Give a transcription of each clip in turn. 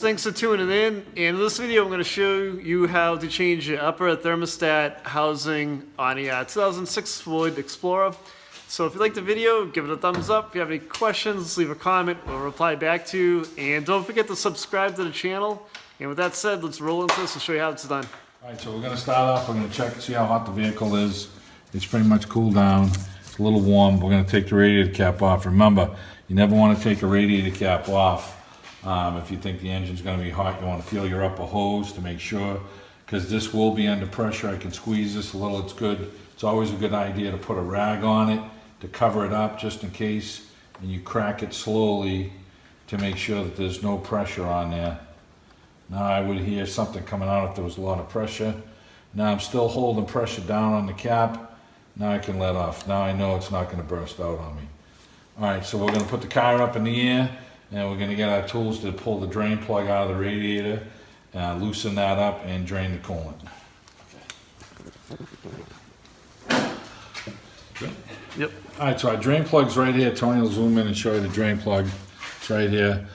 thanks for tuning in. In this video, I'm going to show you how to change your upper thermostat housing on a 2006 Ford Explorer. So if you like the video, give it a thumbs up. If you have any questions, leave a comment. We'll reply back to you. And don't forget to subscribe to the channel. And with that said, let's roll into this and show you how it's done. All right, so we're going to start off. We're going to check and see how hot the vehicle is. It's pretty much cooled down. It's a little warm. We're going to take the radiator cap off. Remember, you never want to take a radiator cap off. If you think the engine's going to be hot, you want to feel your upper hose to make sure, because this will be under pressure. I can squeeze this a little. It's good. It's always a good idea to put a rag on it to cover it up just in case, and you crack it slowly to make sure that there's no pressure on there. Now I would hear something coming out if there was a lot of pressure. Now I'm still holding pressure down on the cap. Now I can let off. Now I know it's not going to burst out on me. All right, so we're going to put the car up in the air, and we're going to get our tools to pull the drain plug out of the radiator, loosen that up, and drain the coolant. Okay. Yep. All right, so our drain plug's right here. Tony will zoom in and show you the drain plug. It's right here.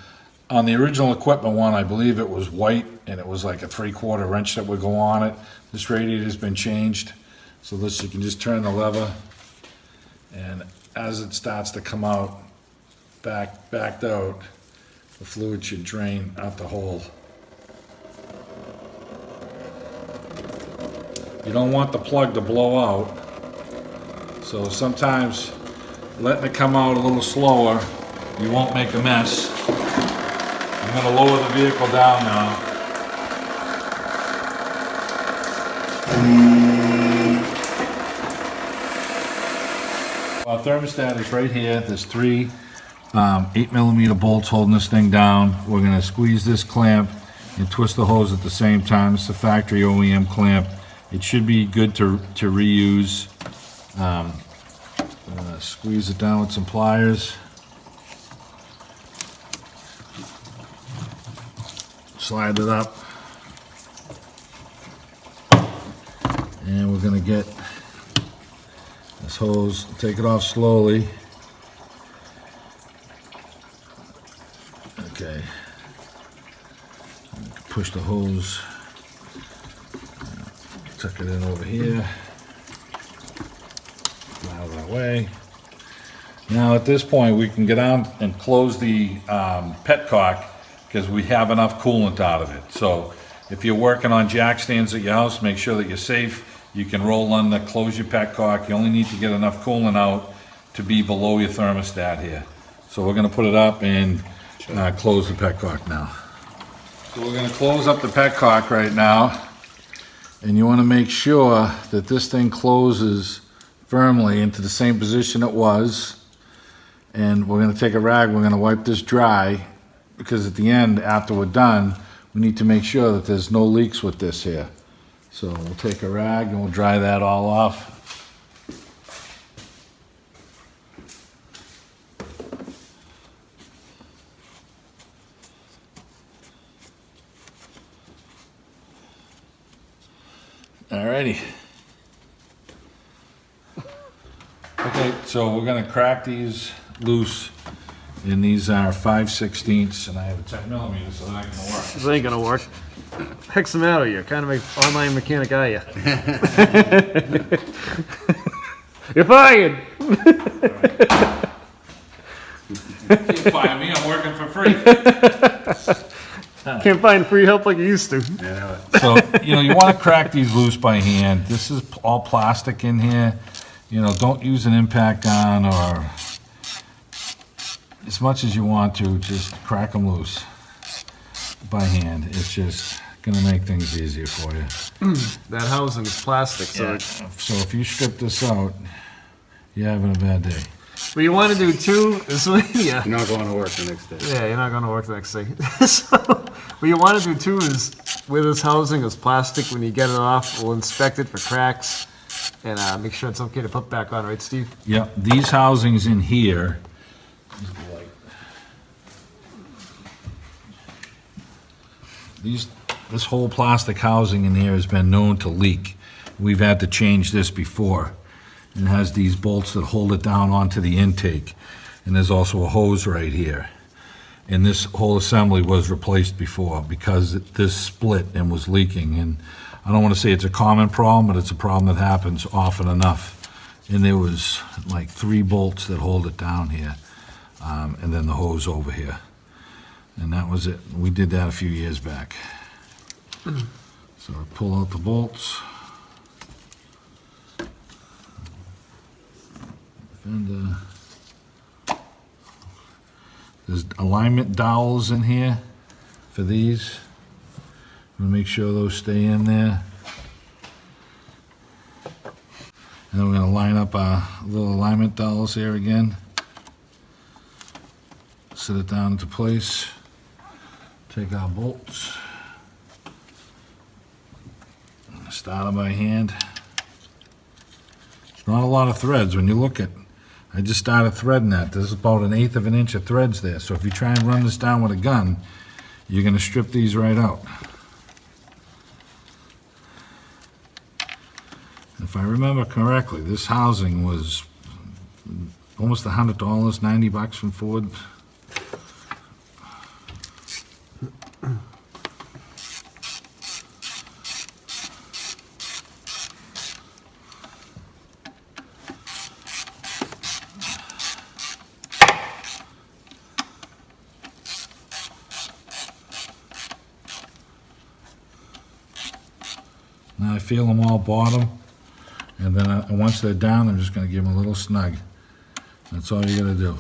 On the original equipment one, I believe it was white, and it was like a 3/4 wrench that would go on it. This radiator's been changed, so this, you can just turn the lever, and as it starts to come out, backed out, the fluid should drain out the hole. You don't want the plug to blow out, so sometimes letting it come out a little slower, you won't make a mess. I'm going to lower the vehicle down now. Our thermostat is right here. There's three 8mm bolts holding this thing down. We're going to squeeze this clamp and twist the hose at the same time. It's a factory OEM clamp. It should be good to reuse. Squeeze it down with some pliers. Slide it up. And we're going to get this hose, take it off slowly. Okay. Push the hose, tuck it in over here, out of that way. Now at this point we can get on and close the petcock because we have enough coolant out of it. So if you're working on jack stands at your house, make sure that you're safe. You can roll under, close your petcock. You only need to get enough coolant out to be below your thermostat here. So we're going to put it up and close the petcock now. So we're going to close up the petcock right now, and you want to make sure that this thing closes firmly into the same position it was. And we're going to take a rag, we're going to wipe this dry, because at the end, after we're done, we need to make sure that there's no leaks with this here. So we'll take a rag and we'll dry that all off. Alrighty. Okay, so we're going to crack these loose, and these are 5/16, and I have a 10mm, so that ain't going to work. This ain't gonna work. Heck's the matter with you? Kind of an online mechanic, are you? You're fired! Can't fire me, I'm working for free. Can't find free help like you used to. So, you want to crack these loose by hand. This is all plastic in here. Don't use an impact gun or as much as you want to, just crack them loose by hand. It's just going to make things easier for you. That housing is plastic, so... Yeah. So if you strip this out, you're having a bad day. What you want to do too is... Yeah. You're not going to work the next day. Yeah, you're not going to work the next day. So, what you want to do too is, where this housing is plastic, when you get it off, we'll inspect it for cracks and make sure it's okay to put back on, right, Steve? Yeah, these housings in here, this whole plastic housing in here has been known to leak. We've had to change this before. And it has these bolts that hold it down onto the intake. And there's also a hose right here. and this whole assembly was replaced before because this split and was leaking. And I don't want to say it's a common problem, but it's a problem that happens often enough. And there was like 3 bolts that hold it down here, and then the hose over here. And that was it. We did that a few years back. So I pull out the bolts. And there's alignment dowels in here for these. I'm gonna make sure those stay in there. And then we're gonna line up our little alignment dowels here again. Set it down into place. Take our bolts. Start them by hand. It's not a lot of threads when you look at. I just started threading that. There's about 1/8 of an inch of threads there. So if you try and run this down with a gun, you're gonna strip these right out. If I remember correctly, this housing was almost $100, $90 from Ford. Now I feel them all bottom, and then once they're down, I'm just going to give them a little snug. That's all you got to do.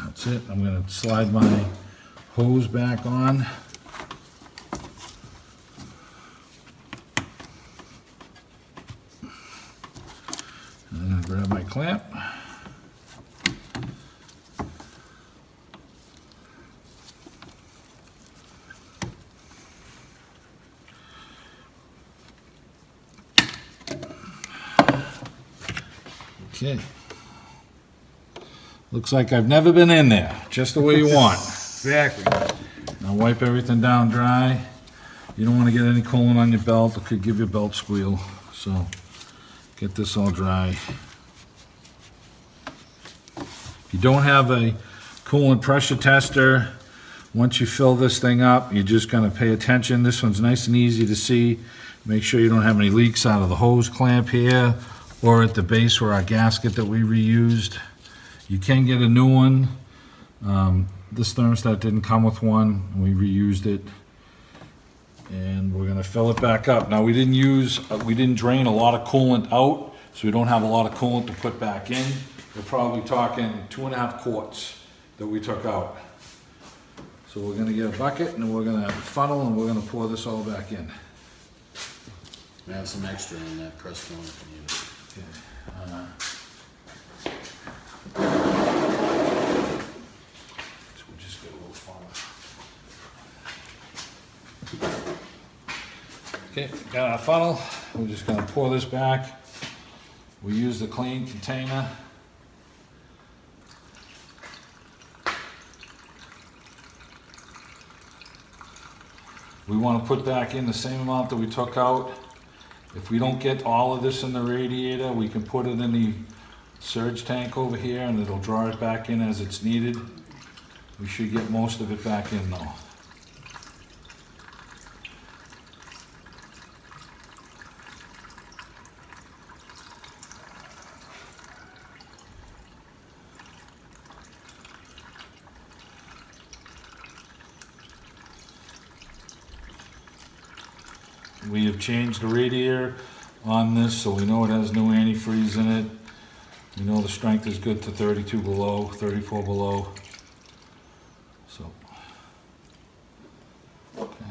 That's it. I'm going to slide my hose back on. And I'm going to grab my clamp. Okay. Looks like I've never been in there, just the way you want. Exactly. Now wipe everything down dry. You don't want to get any coolant on your belt. It could give you a belt squeal. So get this all dry. If you don't have a coolant pressure tester, once you fill this thing up, you're just going to pay attention. This one's nice and easy to see. Make sure you don't have any leaks out of the hose clamp here or at the base where our gasket that we reused. You can get a new one. This thermostat didn't come with one, and we reused it. And we're gonna fill it back up. Now we didn't drain a lot of coolant out, so we don't have a lot of coolant to put back in. We're probably talking 2.5 quarts that we took out. So we're gonna get a bucket, and we're gonna funnel, and we're gonna pour this all back in. We have some extra in that press one if you need it. So we'll just get a little funnel. Okay, got our funnel. We're just gonna pour this back. We use the clean container. We want to put back in the same amount that we took out. If we don't get all of this in the radiator, we can put it in the surge tank over here and it'll draw it back in as it's needed. We should get most of it back in though. We have changed the radiator on this, so we know it has no antifreeze in it. We know the strength is good to 32 below, 34 below. So, okay.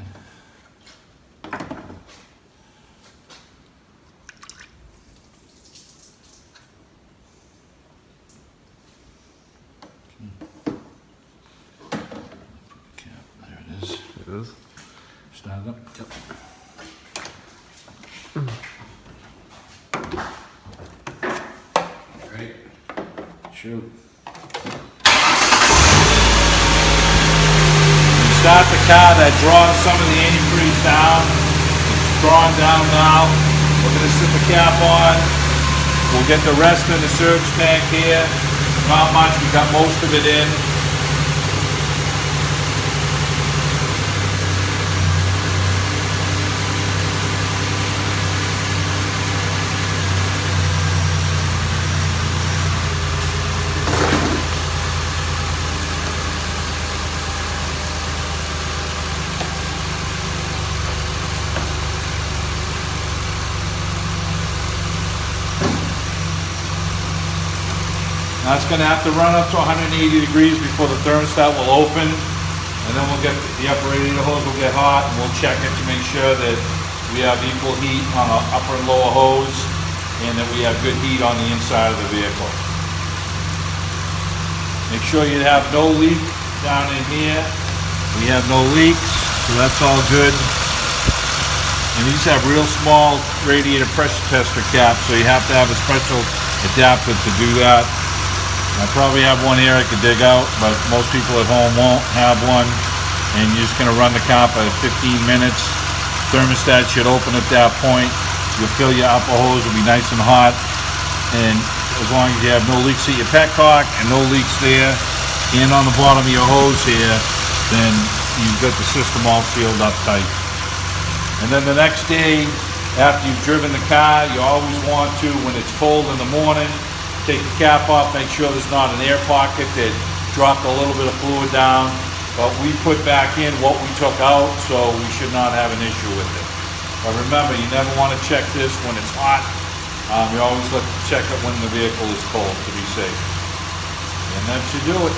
Cap, there it is. It is. Start it up. Yep. Right? Shoot. Start the car, that draws some of the antifreeze down. It's drawn down now. We're going to sit the cap on. We'll get the rest in the surge tank here. Not much, we got most of it in. Now it's gonna have to run up to 180 degrees before the thermostat will open, and then we'll get the upper radiator hose will get hot, and we'll check it to make sure that we have equal heat on the upper and lower hose, and that we have good heat on the inside of the vehicle. Make sure you have no leak down in here. We have no leaks, so that's all good. And these have real small radiator pressure tester caps, so you have to have a special adapter to do that. I probably have one here I could dig out, but most people at home won't have one. And you're just gonna run the cap at 15 minutes. Thermostat should open at that point. You'll fill your upper hose, will be nice and hot. And as long as you have no leaks at your petcock and no leaks there, and on the bottom of your hose here, then you've got the system all sealed up tight. And then the next day, after you've driven the car, you always want to, when it's cold in the morning, take the cap off, make sure there's not an air pocket that dropped a little bit of fluid down. But we put back in what we took out, so we should not have an issue with it. But remember, you never want to check this when it's hot. You always look to check it when the vehicle is cold to be safe. And that should do it.